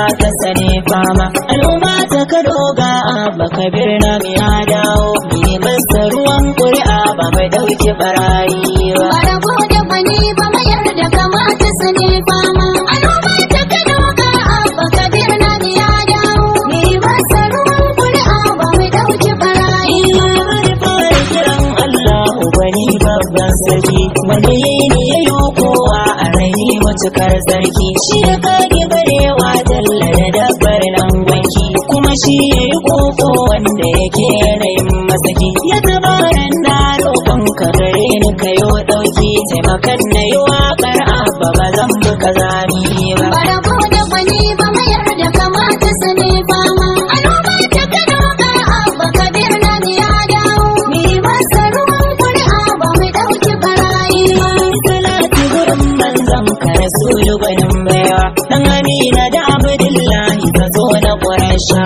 kamata sane fama al'umma ta Kano ga Abba Kabir na ya dawo ne masa ruwan ƙuri'a ba mai dauke barayi ba Barabo da bani ba mayar da kamata sane fama al'umma ta Kano ga Abba Kabir na ya dawo ne masa ruwan ƙuri'a ba mai dauke barayi ba fara kiran Allahu bani babban sarki wanda yayi ne yayo kowa a rai matukar sarki shi da kage barewa dalla da dabbar nan gwanki kuma shi yayi koko wanda yake yanayin masaki ya tabaran na roƙon ka gare ni kayo dauki taimakan na yi waƙar Abba ba zan buka zami ba Barabo da bani ba mayar da kamata sane fama al'umma ta Kano ga Abba Kabir na ya dawo ne masa ruwan ƙuri'a ba mai dauke barayi ba salati gurin manzon ka rasulu gwanin baiwa dan Amina da Abdullahi ka zo na Quraysha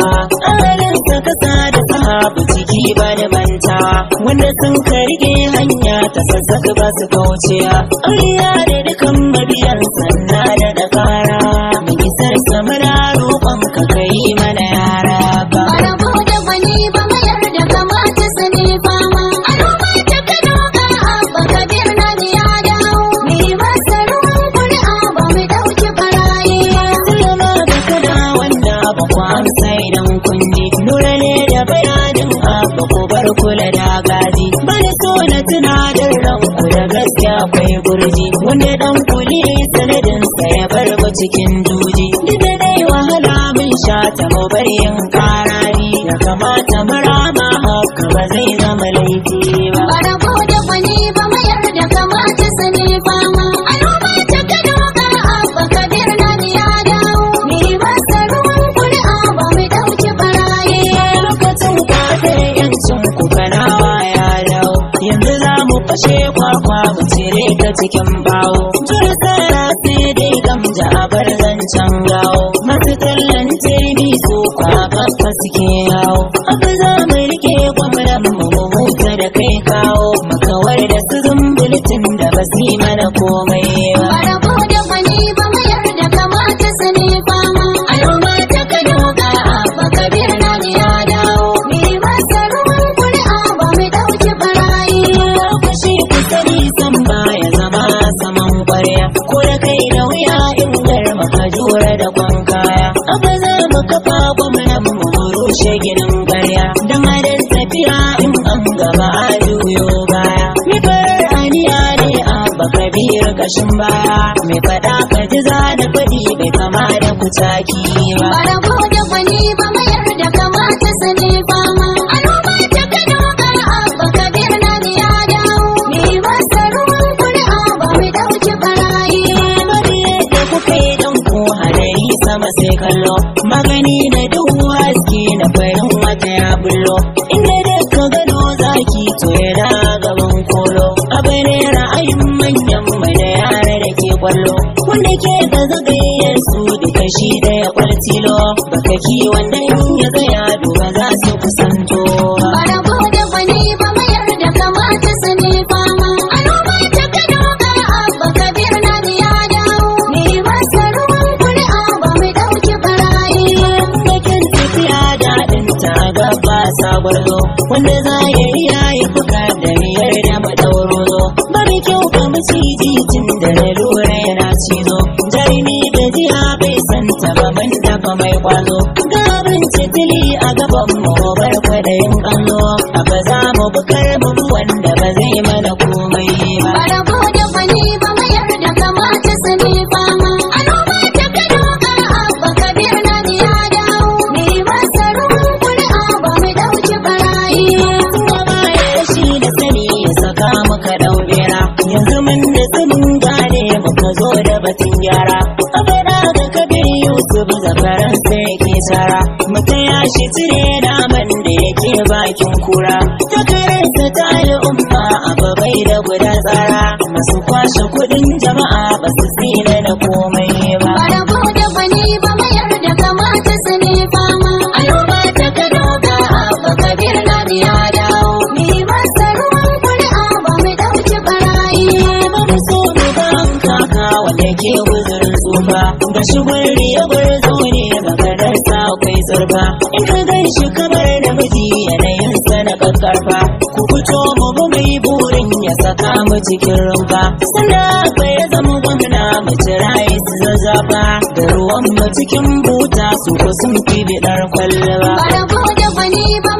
ahalin ta kasa da sahabu ciki ba da manta wanda sun karge hanya ta sassaka ba su kauciya auliya da dukan mabiyan sanna da dakara mun isar samara roƙon ka kai mana yara ba Barabo da bani ba mayar da kamata sane fama al'umma ta Kano ga Abba Kabir na ya dawo ne masa ruwan ƙuri'a ba mai dauke barayi ba Sallama da kada wanda ba ku amsa idan kun ji lura ne da bayanin Abba ko bar kula da gaji bani so na tunadar ranku da gaskiya akwai gurji wanda dan kuli sanadin sa ya bar mu cikin juji duk da dai wahala mun sha ta mu bar yin karari ya kamata marama haka ba zai zama laifi ba Barabo da bani ba mayar da kamata sane fama al'umma ta Kano ga Abba Kabir na ya dawo ne masa ruwan ƙuri'a ba mai dauke barayi ba lokacin kwatar yancin ku kanawa ya dawo yanzu za mu fashe kwakwa mu cire ta cikin bawo jura tsara sai dai gamja a bar zancen gawo masu tallan turmi su kwakwa suke yawo aka za mu rike gwamnan mu huta da kai kawo makawar da su zumbultin da ba su yi mana komai ba Barabo da bani ba mayar da kamata sane fama al'umma ta Kano ga Abba Kabir na ya dawo ne masa ruwan ƙuri'a ba mai dauke barayi ba lokaci ku sani san baya zama saman ƙwarya ko da kai da wuya in garma ka jura da kwan kaya aba za mu kafa gwamnan mu rushe ginin ƙarya don adon tafiya in an gaba a juyo baya mi farar aniya ne Abba Kabir kashin baya mai faɗa ka ji za da faɗi bai kama da kutaki ba Barabo da bani ba mayar da kamata sane fama al'umma ta Kano ga Abba Kabir na ya dawo ne masa ruwan ƙuri'a ba mai dauke barayi ba bari yadda kuka yi don ku hadari sama sai kallo magani da duhu haske na farin wata ya bullo inda da ka gano zaki to yana gaban kolo abu ne ra'ayin manyan mai da yara da ke kwallo wanda ke ga zagayen su duka shi da ya kwaltilo baka kiwon da in ya tsaya duba za su kusanto ba Barabo da bani ba mayar da kamata sane fama al'umma ta Kano ga Abba Kabir na ya dawo ne masa ruwan ƙuri'a ba mai dauke barayi ba Bakin tafiya daɗin ta gaba sagwarzo wanda za ya yi yayi fuka da miyar da madauro zo bari kyau ga maciji tun da na lura yana cizo jarumi da jiya bai santa ba man dafa mai kwazo gabin titili a gaban mu bar kwadayin kallo a ba za mu bukar mu wanda ba zai mana komai ba Barabo da bani ba mayar da kamata sane fama al'umma ta Kano ga Abba Kabir na ya dawo ne masa ruwan ƙuri'a ba mai dauke barayi ba kuma bayan shi da sani ya saka muka daubera yanzu mun da mun gane muka zo da batun gyara abada da Kabir Yusuf zakaran sai yake tsara mutum ya shi cire naman da yake bakin kura takararsa ta al'umma abu bai da guda tsara masu kwashe kudin jama'a ba su tsira da komai ba Barabo da bani ba mayar da kamata sane fama al'umma ta Kano ga Abba Kabir na ya dawo ne masa ruwan ƙuri'a ba mai dauke barayi ba ba mu so mu ban kaka wanda ke guzurin tsufa da shigar ya gwarzo ne ga tsirfa in ka gan shi kamar namiji yanayin sa na kakkarfa ku fito mu mai burin ya saka mu cikin rumfa sannan ba ya zama gwamna mu ciraye su zazzafa da ruwan mu cikin buta su ko sun fi bidar kwalba Barabo da bani ba